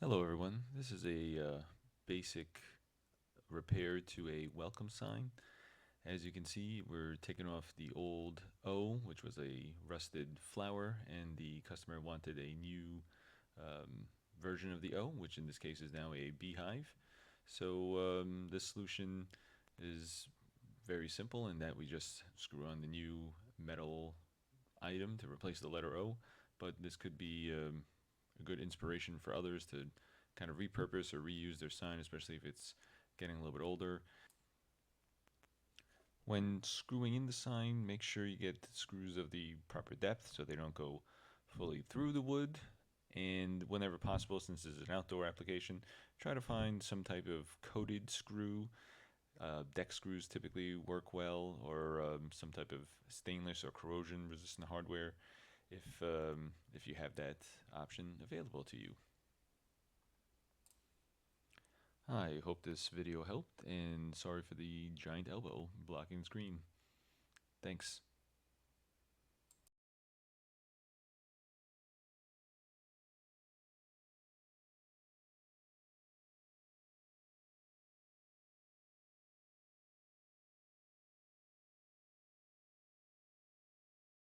Hello everyone, this is a basic repair to a welcome sign. As you can see, we're taking off the old O, which was a rusted flower, and the customer wanted a new um, version of the O, which in this case is now a beehive. So this solution is very simple in that we just screw on the new metal item to replace the letter O, but this could be a good inspiration for others to kind of repurpose or reuse their sign, especially if it's getting a little bit older. When screwing in the sign, make sure you get screws of the proper depth so they don't go fully through the wood. And whenever possible, since this is an outdoor application, try to find some type of coated screw. Deck screws typically work well, or some type of stainless or corrosion resistant hardware if you have that option available to you. I hope this video helped, and sorry for the giant elbow blocking the screen. Thanks.